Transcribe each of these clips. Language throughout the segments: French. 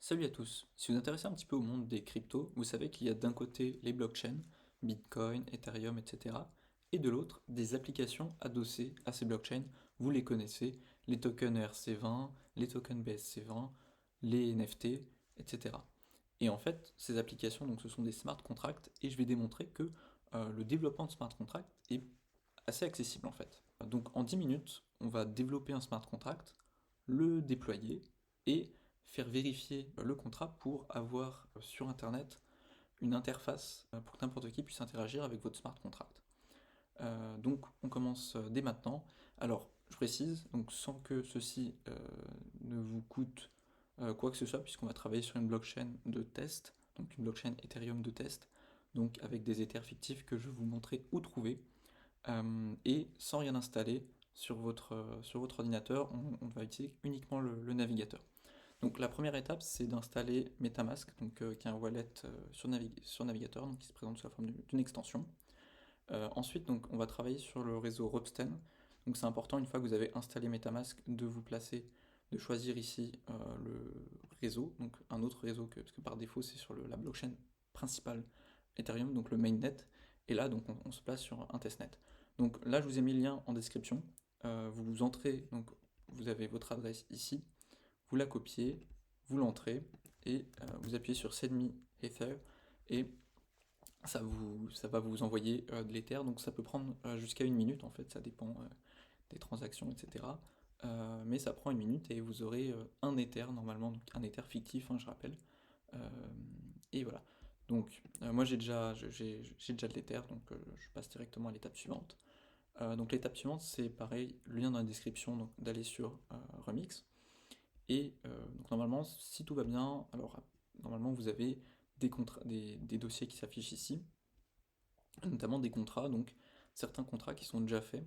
Salut à tous. Si vous vous intéressez un petit peu au monde des cryptos, vous savez qu'il y a d'un côté les blockchains, Bitcoin, Ethereum, etc. Et de l'autre, des applications adossées à ces blockchains. Vous les connaissez, les tokens ERC20, les tokens BSC20, les NFT, etc. Et en fait, ces applications, donc, ce sont des smart contracts, et je vais démontrer que le développement de smart contracts est assez accessible en fait. Donc en 10 minutes, on va développer un smart contract, le déployer et faire vérifier le contrat pour avoir sur Internet une interface pour que n'importe qui puisse interagir avec votre smart contract. Donc on commence dès maintenant. Alors je précise, donc sans que ceci ne vous coûte quoi que ce soit, puisqu'on va travailler sur une blockchain de test, donc une blockchain Ethereum de test, donc avec des Ethers fictifs que je vais vous montrer où trouver. Et sans rien installer sur votre ordinateur, on va utiliser uniquement le navigateur. Donc la première étape, c'est d'installer MetaMask, donc, qui est un wallet sur navigateur, donc qui se présente sous la forme d'une extension. Ensuite, donc, on va travailler sur le réseau Ropsten. Donc c'est important, une fois que vous avez installé MetaMask, de vous placer, de choisir ici le réseau, donc un autre réseau parce que par défaut c'est sur la blockchain principale Ethereum, donc le mainnet. Et là, donc on se place sur un testnet. Donc là, je vous ai mis le lien en description. Vous entrez, donc vous avez votre adresse ici, vous la copiez, vous l'entrez et vous appuyez sur Send me Ether et ça va vous envoyer de l'Ether. Donc ça peut prendre jusqu'à une minute en fait, ça dépend des transactions, etc. Mais ça prend une minute et vous aurez un Ether normalement, donc un Ether fictif, hein, je rappelle. Euh, et voilà. Donc moi j'ai déjà de l'Ether, donc je passe directement à l'étape suivante. Donc l'étape suivante, c'est pareil, le lien dans la description, donc d'aller sur Remix. Et donc normalement, si tout va bien, alors normalement vous avez des dossiers qui s'affichent ici, notamment des contrats, donc certains contrats qui sont déjà faits.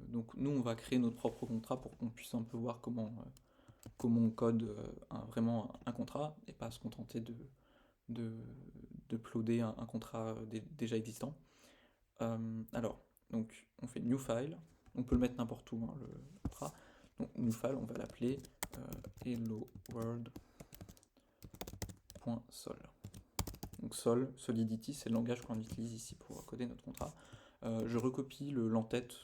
Donc nous, on va créer notre propre contrat pour qu'on puisse un peu voir comment on code vraiment un contrat et pas se contenter de, de ploder un contrat déjà existant. Alors, donc on fait new file, on peut le mettre n'importe où, hein, le contrat. Donc new file, on va l'appeler hello world.sol. Donc sol, solidity, c'est le langage qu'on utilise ici pour coder notre contrat. Je recopie l'entête.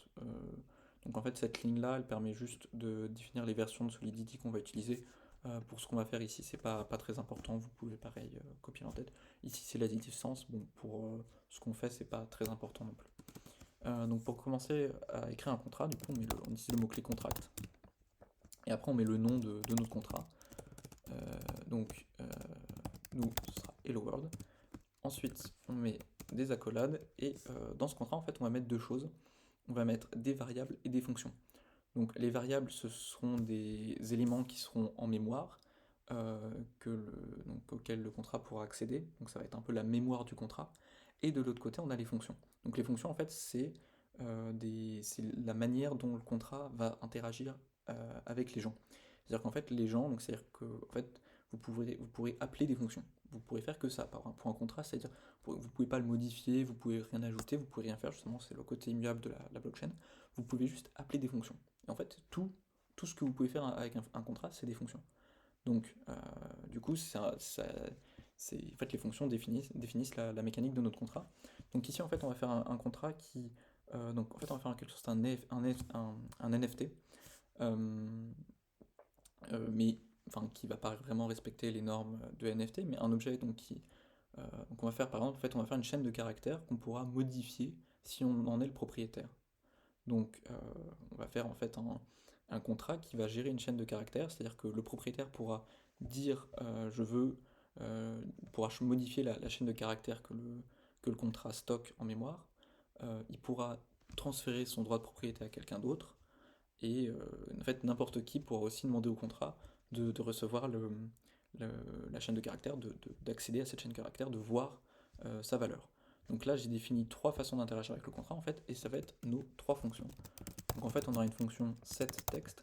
Donc en fait, cette ligne-là, elle permet juste de définir les versions de Solidity qu'on va utiliser. Pour ce qu'on va faire ici, c'est pas très important. Vous pouvez pareil copier l'entête. Ici, c'est la distance. Bon, pour ce qu'on fait, c'est pas très important non plus. Donc pour commencer à écrire un contrat, du coup, on utilise le mot-clé contract. Et après, on met le nom de notre contrat. Donc, nous, ce sera Hello World. Ensuite, on met des accolades et dans ce contrat, en fait, on va mettre deux choses. On va mettre des variables et des fonctions. Donc les variables, ce seront des éléments qui seront en mémoire, auxquels le contrat pourra accéder. Donc ça va être un peu la mémoire du contrat. Et de l'autre côté, on a les fonctions. Donc les fonctions, en fait, c'est la manière dont le contrat va interagir avec les gens. C'est-à-dire qu'en fait, les gens, donc c'est-à-dire que en fait, vous pourrez appeler des fonctions. Vous pourrez faire que ça pour un contrat, c'est-à-dire vous ne pouvez pas le modifier, vous pouvez rien ajouter, vous pouvez rien faire, justement, c'est le côté immuable de la blockchain. Vous pouvez juste appeler des fonctions. Et en fait, tout ce que vous pouvez faire avec un contrat, c'est des fonctions. Donc, du coup, en fait, les fonctions définissent la mécanique de notre contrat. Donc ici, en fait, on va faire un contrat qui... donc, en fait, on va faire en quelque sorte un NFT, euh, mais enfin, qui va pas vraiment respecter les normes de NFT, mais un objet donc on va faire, par exemple, en fait, on va faire une chaîne de caractères qu'on pourra modifier si on en est le propriétaire. Donc, on va faire en fait un contrat qui va gérer une chaîne de caractères, c'est-à-dire que le propriétaire pourra dire je veux, pourra modifier la chaîne de caractères que le contrat stocke en mémoire. Il pourra transférer son droit de propriété à quelqu'un d'autre, et en fait n'importe qui pourra aussi demander au contrat de recevoir le- la chaîne de caractères, d'accéder à cette chaîne de caractères, de voir sa valeur. Donc là, j'ai défini trois façons d'interagir avec le contrat en fait, et ça va être nos trois fonctions. Donc en fait, on aura une fonction setText,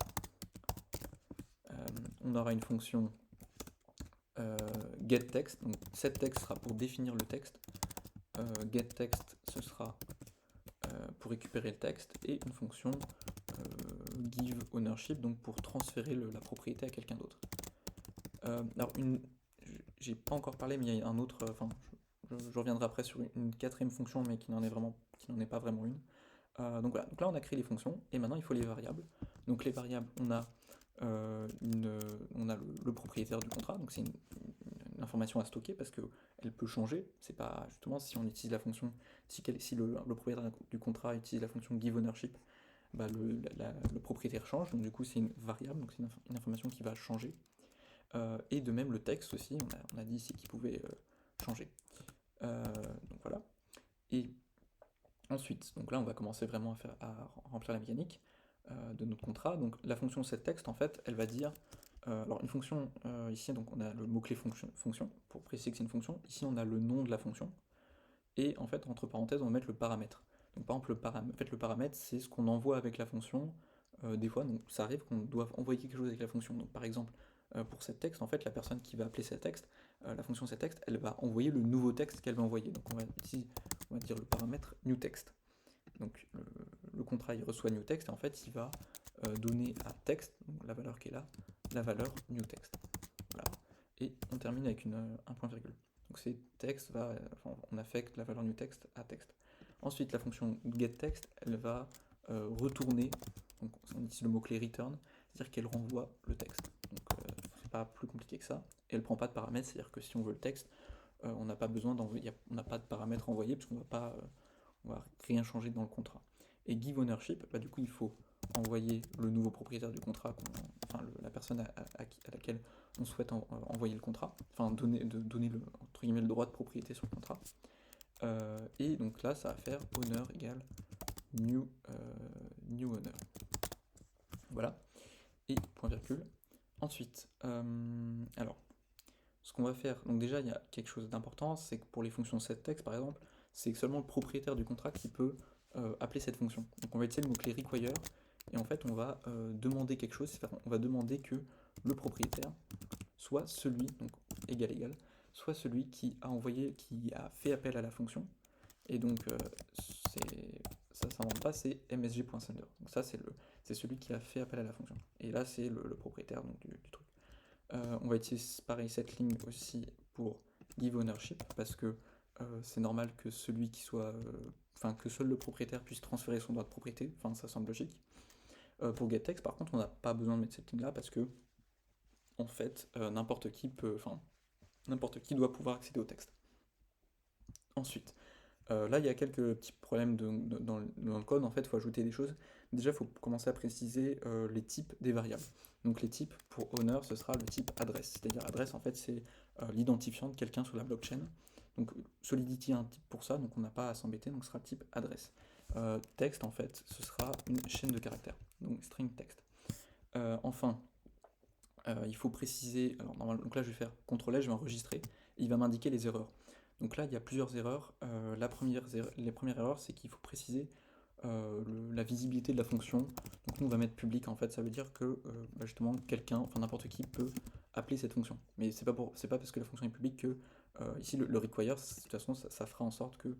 on aura une fonction getText, donc setText sera pour définir le texte, getText ce sera pour récupérer le texte, et une fonction giveOwnership, donc pour transférer la propriété à quelqu'un d'autre. Alors, j'ai pas encore parlé, mais il y a un autre, enfin, je reviendrai après sur une quatrième fonction, mais qui n'en est pas vraiment une. Donc voilà, donc là on a créé les fonctions, et maintenant il faut les variables. Donc les variables, on a le propriétaire du contrat, donc c'est une information à stocker parce qu'elle peut changer. C'est pas justement si on utilise la fonction, si le propriétaire du contrat utilise la fonction giveOwnership, bah le propriétaire change, donc du coup c'est une variable, donc c'est une information qui va changer. Et de même le texte aussi, on a dit ici qu'il pouvait changer. Donc voilà. Et ensuite, donc là on va commencer vraiment à remplir la mécanique de notre contrat. Donc la fonction setText en fait, elle va dire alors une fonction ici, donc on a le mot-clé fonction pour préciser que c'est une fonction. Ici on a le nom de la fonction et en fait entre parenthèses on va mettre le paramètre. Donc par exemple le paramètre c'est ce qu'on envoie avec la fonction. Des fois donc ça arrive qu'on doive envoyer quelque chose avec la fonction. Donc par exemple pour cette texte en fait la personne qui va appeler cette texte, la fonction cette texte, elle va envoyer le nouveau texte qu'elle va envoyer. Donc ici on va dire le paramètre newText. Donc le contrat il reçoit newText et en fait il va donner à texte, donc la valeur qui est là, la valeur newText. Voilà. Et on termine avec un point virgule. Donc c'est texte enfin, on affecte la valeur newText à texte. Ensuite la fonction getText, elle va retourner, donc on utilise le mot-clé return, c'est-à-dire qu'elle renvoie le texte. Donc c'est pas plus compliqué que ça. Et elle prend pas de paramètres, c'est-à-dire que si on veut le texte, on n'a pas besoin d'envoyer, on n'a pas de paramètres envoyés parce qu'on va rien changer dans le contrat. Et giveOwnership, bah, du coup il faut envoyer le nouveau propriétaire du contrat, enfin la personne à laquelle on souhaite envoyer le contrat, enfin donner le, entre guillemets, le droit de propriété sur le contrat. Et donc là ça va faire owner égale new owner. Voilà. Et point virgule. Ensuite, alors ce qu'on va faire, donc déjà il y a quelque chose d'important, c'est que pour les fonctions setText par exemple, c'est seulement le propriétaire du contrat qui peut appeler cette fonction. Donc on va utiliser le mot-clé require, et en fait on va demander quelque chose, c'est-à-dire on va demander que le propriétaire soit celui, donc égal, soit celui qui a fait appel à la fonction, et donc ça s'invente pas, c'est msg.sender. Donc ça c'est celui qui a fait appel à la fonction. Et là c'est le propriétaire donc, du truc. On va utiliser pareil cette ligne aussi pour giveOwnership parce que c'est normal que celui qui soit, enfin que seul le propriétaire puisse transférer son droit de propriété. Enfin ça semble logique. Pour getText par contre on n'a pas besoin de mettre cette ligne là parce que en fait n'importe qui doit pouvoir accéder au texte. Ensuite, là il y a quelques petits problèmes dans le code. En fait il faut ajouter des choses. Déjà il faut commencer à préciser les types des variables. Donc les types pour owner ce sera le type adresse, c'est-à-dire adresse en fait c'est l'identifiant de quelqu'un sur la blockchain. Donc Solidity a un type pour ça, donc on n'a pas à s'embêter, donc ce sera le type adresse. Texte en fait ce sera une chaîne de caractères, donc string text. Enfin, il faut préciser, alors normalement, donc là je vais faire CTRL-S, je vais enregistrer, et il va m'indiquer les erreurs. Donc là il y a plusieurs erreurs. Les premières erreurs c'est qu'il faut préciser la visibilité de la fonction. Donc nous on va mettre public en fait, ça veut dire que justement quelqu'un, enfin n'importe qui peut appeler cette fonction. Mais c'est pas parce que la fonction est publique que ici le require, de toute façon ça fera en sorte que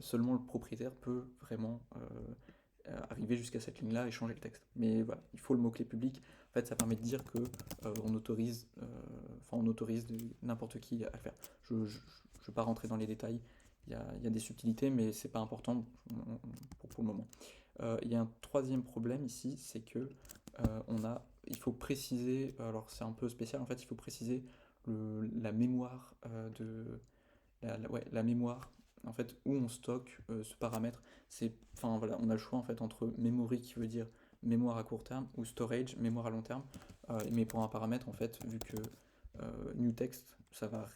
seulement le propriétaire peut vraiment arriver jusqu'à cette ligne-là et changer le texte. Mais voilà, il faut le mot-clé public. En fait, ça permet de dire que on autorise n'importe qui à le faire. Je ne vais pas rentrer dans les détails. Il y a des subtilités, mais c'est pas important pour le moment. Il y a un troisième problème ici, c'est que il faut préciser, alors c'est un peu spécial en fait, il faut préciser la mémoire la mémoire en fait où on stocke ce paramètre. Enfin voilà, on a le choix en fait entre memory qui veut dire mémoire à court terme ou storage mémoire à long terme. Mais pour un paramètre en fait, vu que newText ça va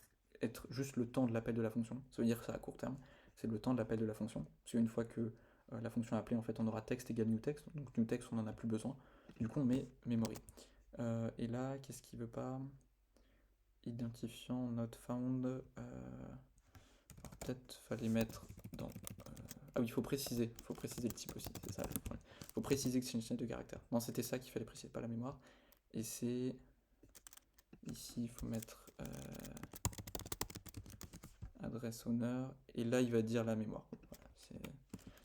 être juste le temps de l'appel de la fonction, ça veut dire que c'est à court terme, c'est le temps de l'appel de la fonction. Parce qu'une fois que la fonction appelée, en fait, on aura texte égale newText, donc newText on n'en a plus besoin, du coup on met memory. Et là, qu'est-ce qu'il veut pas? Identifiant not found. Peut-être fallait mettre dans. Ah oui, il faut préciser le type aussi, c'est ça. Il faut préciser que c'est une chaîne de caractères. Non, c'était ça qu'il fallait préciser, pas la mémoire. Et c'est. Ici, il faut mettre adresse owner, et là, il va dire la mémoire. Voilà,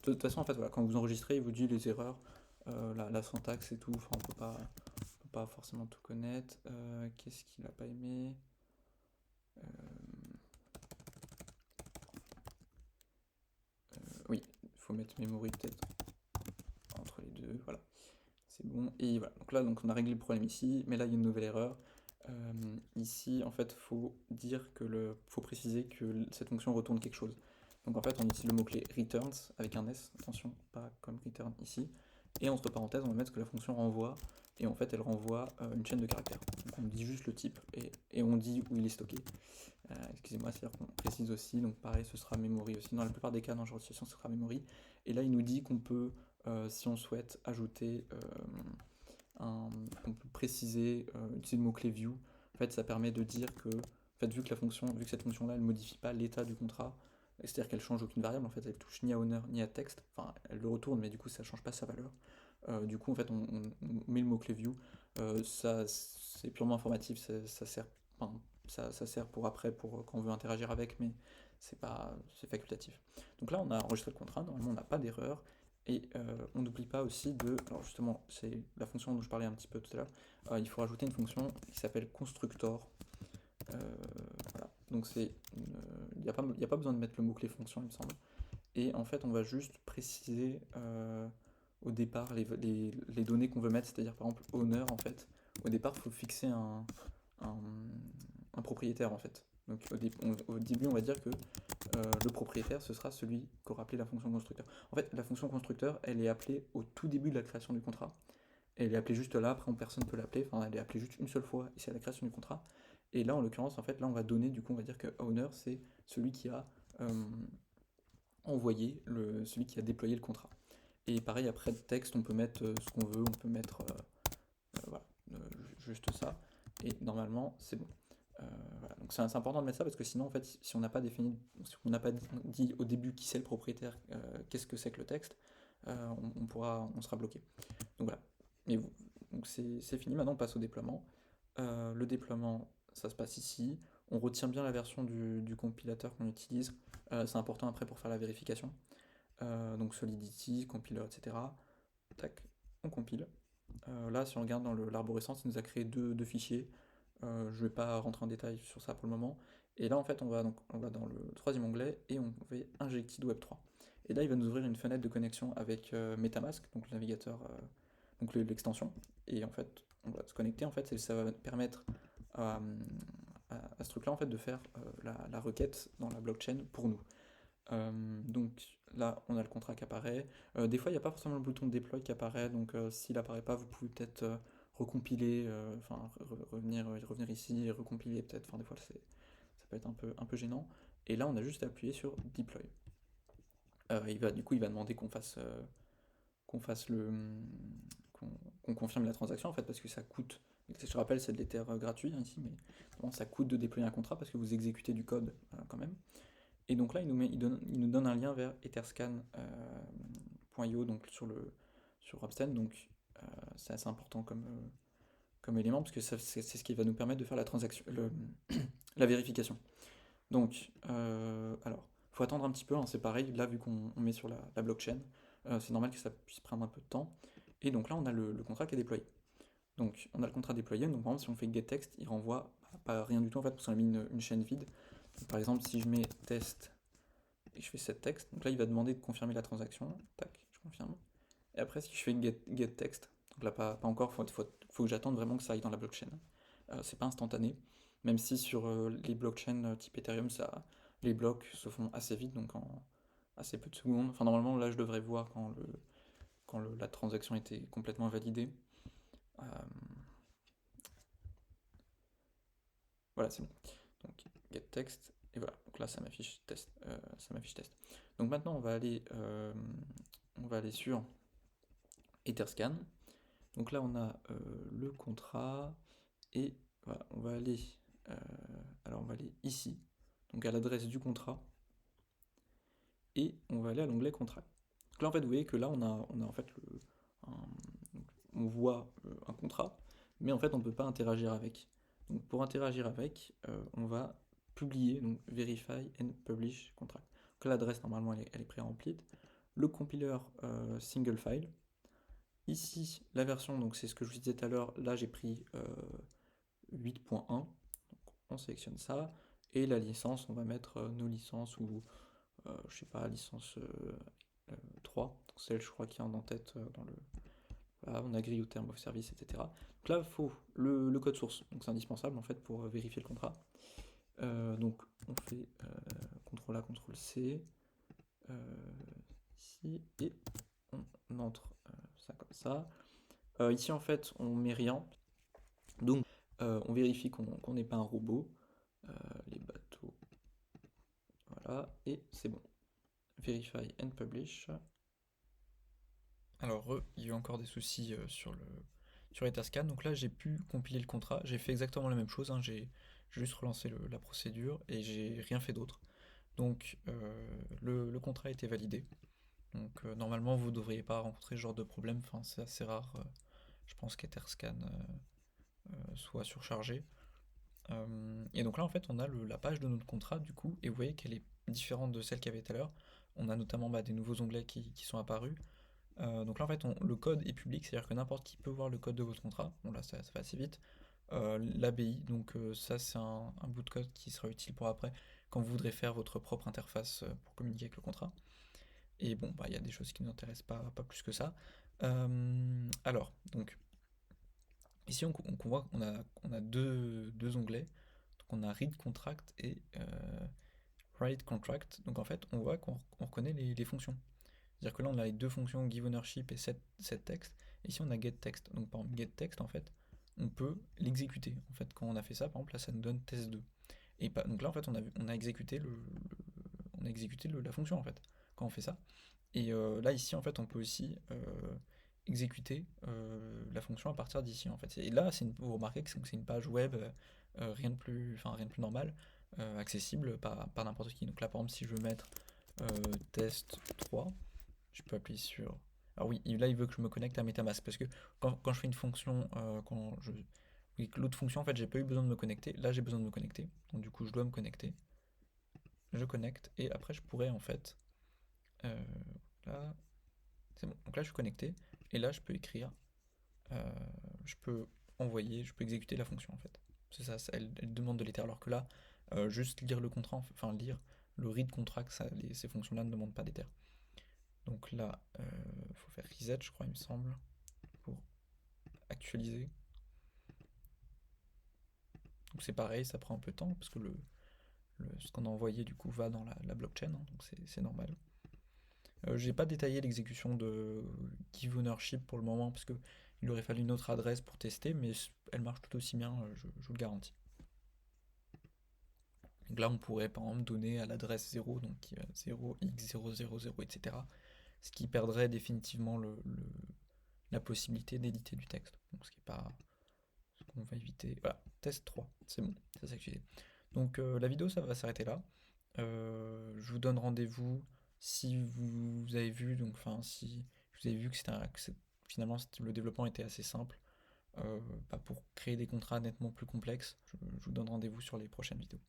de toute façon, en fait, voilà, quand vous enregistrez, il vous dit les erreurs, la syntaxe et tout. Enfin, on peut pas forcément tout connaître. Qu'est-ce qu'il a pas aimé? Oui, il faut mettre memory peut-être entre les deux, voilà. C'est bon, et voilà. Donc là, on a réglé le problème ici, mais là, il y a une nouvelle erreur. Ici, en fait, faut préciser que cette fonction retourne quelque chose. Donc en fait, on utilise le mot-clé returns avec un S, attention, pas comme return ici. Et entre parenthèses, on va mettre ce que la fonction renvoie, et en fait, elle renvoie une chaîne de caractères. Donc on dit juste le type, et on dit où il est stocké. Excusez-moi, c'est-à-dire qu'on précise aussi, donc pareil, ce sera memory aussi. Dans la plupart des cas, dans ce genre de situation, ce sera memory. Et là, il nous dit qu'on peut, si on souhaite, ajouter on peut préciser, utiliser le mot-clé view. En fait, ça permet de dire que, en fait, vu que cette fonction-là, elle modifie pas l'état du contrat, c'est-à-dire qu'elle change aucune variable, en fait, elle touche ni à owner ni à text, enfin, elle le retourne, mais du coup, ça change pas sa valeur. Du coup, en fait, on met le mot-clé view. Ça, c'est purement informatif, ça sert, enfin, ça sert pour après, pour quand on veut interagir avec, mais c'est facultatif. Donc là, on a enregistré le contrat, normalement, on n'a pas d'erreur. Et on n'oublie pas aussi de... Alors justement, c'est la fonction dont je parlais un petit peu tout à l'heure. Il faut rajouter une fonction qui s'appelle constructor. Voilà. Donc il n'y a pas besoin de mettre le mot-clé fonction, il me semble. Et en fait, on va juste préciser au départ les données qu'on veut mettre. C'est-à-dire par exemple, owner, en fait. Au départ, il faut fixer un, un propriétaire, en fait. Donc au début, on va dire que le propriétaire, ce sera celui qu'aura appelé la fonction constructeur. En fait, la fonction constructeur, elle est appelée au tout début de la création du contrat. Elle est appelée juste là, après personne ne peut l'appeler, enfin elle est appelée juste une seule fois, et c'est à la création du contrat. Et là, en l'occurrence, en fait, là on va donner, du coup, on va dire que owner, c'est celui qui a envoyé, celui qui a déployé le contrat. Et pareil, après le texte, on peut mettre ce qu'on veut, on peut mettre voilà, juste ça, et normalement, c'est bon. Voilà. Donc c'est important de mettre ça parce que sinon, en fait, si on n'a pas défini, si on n'a pas dit au début qui c'est le propriétaire, qu'est-ce que c'est que le texte, on sera bloqué. Donc voilà. Donc c'est fini. Maintenant, on passe au déploiement. Le déploiement, ça se passe ici. On retient bien la version du compilateur qu'on utilise. C'est important après pour faire la vérification. Donc Solidity, compiler, etc. Tac, on compile. Là, si on regarde dans l'arborescence, il nous a créé deux fichiers. Je ne vais pas rentrer en détail sur ça pour le moment. Et là, en fait, on va dans le troisième onglet et on fait Injected Web3. Et là, il va nous ouvrir une fenêtre de connexion avec MetaMask, donc le navigateur, donc l'extension. Et en fait, on va se connecter. En fait, ça va permettre à ce truc-là en fait, de faire la requête dans la blockchain pour nous. Donc là, on a le contrat qui apparaît. Des fois, il n'y a pas forcément le bouton deploy qui apparaît, donc s'il apparaît pas, vous pouvez peut-être recompiler, enfin revenir ici et recompiler peut-être. Enfin, des fois, ça peut être un peu gênant. Et là, on a juste à appuyer sur deploy. Du coup, il va demander qu'on fasse qu'on confirme la transaction en fait, parce que ça coûte. Je rappelle, c'est de l'Ether gratuit hein, ici, mais bon, ça coûte de déployer un contrat parce que vous exécutez du code quand même. Et donc là, il nous donne un lien vers etherscan.io, donc sur Ropsten. Donc c'est assez important comme élément, parce que c'est ce qui va nous permettre de faire la transaction, la vérification. Donc, alors, il faut attendre un petit peu, hein, c'est pareil, là, vu qu'on met sur la blockchain, c'est normal que ça puisse prendre un peu de temps. Et donc là, on a le contrat qui est déployé. Donc, on a le contrat déployé, donc par exemple, si on fait getText, il renvoie pas rien du tout, en fait, parce qu'on a mis une chaîne vide. Donc, par exemple, si je mets test et je fais set text, donc là il va demander de confirmer la transaction, tac, je confirme. Et après si je fais get text, donc là pas encore, faut que j'attende vraiment que ça aille dans la blockchain. C'est pas instantané, même si sur les blockchains type Ethereum, les blocs se font assez vite, donc en assez peu de secondes. Enfin normalement là je devrais voir quand la transaction était complètement validée. Euh, voilà c'est bon. Donc get text, et voilà, donc là ça m'affiche test. Donc maintenant on va aller sur Etherscan. Donc là on a le contrat et voilà, euh, on va aller ici, donc à l'adresse du contrat, et on va aller à l'onglet contrat. Donc là en fait vous voyez que là on a en fait on voit un contrat, mais en fait on ne peut pas interagir avec. Donc pour interagir avec, on va publier, donc verify and publish contract. Donc l'adresse normalement elle est pré-remplie. Le compiler single file. Ici, la version, donc c'est ce que je vous disais tout à l'heure, là j'ai pris 8.1, donc on sélectionne ça, et la licence, on va mettre nos licences, ou je sais pas, licence 3, donc celle je crois qui est en tête dans le... Voilà, on agree au terme of service, etc. Donc là, il faut le code source, donc c'est indispensable en fait pour vérifier le contrat. Donc on fait CTRL A, CTRL C, ici, et on entre ça comme ça. Ici en fait on met rien, donc on vérifie qu'on n'est pas un robot, les bateaux, voilà, et c'est bon. Verify and publish. Alors il y a eu encore des soucis sur Etherscan, donc là j'ai pu compiler le contrat, j'ai fait exactement la même chose, hein, j'ai juste relancé la procédure et j'ai rien fait d'autre. Donc le contrat a été validé. Donc normalement vous ne devriez pas rencontrer ce genre de problème, enfin c'est assez rare, je pense qu'Etherscan soit surchargé. Et donc là en fait on a la page de notre contrat du coup, et vous voyez qu'elle est différente de celle qu'il y avait tout à l'heure. On a notamment des nouveaux onglets qui sont apparus. Donc là en fait le code est public, c'est-à-dire que n'importe qui peut voir le code de votre contrat. Bon là ça va assez vite. L'ABI, donc ça c'est un bout de code qui sera utile pour après quand vous voudrez faire votre propre interface pour communiquer avec le contrat. Et bon, il y a des choses qui ne nous intéressent pas plus que ça. Alors, donc, ici on voit qu'on a deux onglets. Donc on a Read Contract et Write Contract. Donc en fait, on voit qu'on reconnaît les fonctions. C'est-à-dire que là, on a les deux fonctions Give Ownership et set Text. Et ici, on a Get Text. Donc par exemple, Get Text, en fait, on peut l'exécuter. En fait, quand on a fait ça, par exemple, là, ça nous donne test2. Et donc là, en fait, on a exécuté la fonction, en fait, quand on fait ça. Et là, ici, en fait, on peut aussi exécuter la fonction à partir d'ici, en fait. Et là, vous remarquez que c'est une page web, rien de plus normal, accessible par n'importe qui. Donc là, par exemple, si je veux mettre test 3, je peux appuyer sur... Alors oui, là, il veut que je me connecte à MetaMask, parce que quand je fais une fonction, oui, l'autre fonction, en fait, j'ai pas eu besoin de me connecter. Là, j'ai besoin de me connecter. Donc du coup, je dois me connecter. Je connecte, et après, je pourrais, en fait... euh, là, c'est bon. Donc là, je suis connecté. Et là, je peux écrire. euh, je peux envoyer, je peux exécuter la fonction en fait. C'est ça, elle demande de l'ether. Alors que là, juste lire le contrat, enfin lire le read contract, ces fonctions-là ne demandent pas d'ether. Donc là, il faut faire reset, je crois, il me semble, pour actualiser. Donc c'est pareil, ça prend un peu de temps parce que ce qu'on a envoyé du coup va dans la blockchain, hein, donc c'est normal. J'ai pas détaillé l'exécution de Give Ownership pour le moment parce que il aurait fallu une autre adresse pour tester, mais elle marche tout aussi bien, je vous le garantis. Donc là, on pourrait par exemple donner à l'adresse 0, donc 0x000, etc. Ce qui perdrait définitivement la possibilité d'éditer du texte. Donc ce qui est pas ce qu'on va éviter. Voilà, test 3, c'est bon, ça s'est activé. Donc la vidéo, ça va s'arrêter là. Je vous donne rendez-vous si vous avez vu, donc enfin si vous avez vu que finalement le développement était assez simple, pas pour créer des contrats nettement plus complexes. Je vous donne rendez-vous sur les prochaines vidéos.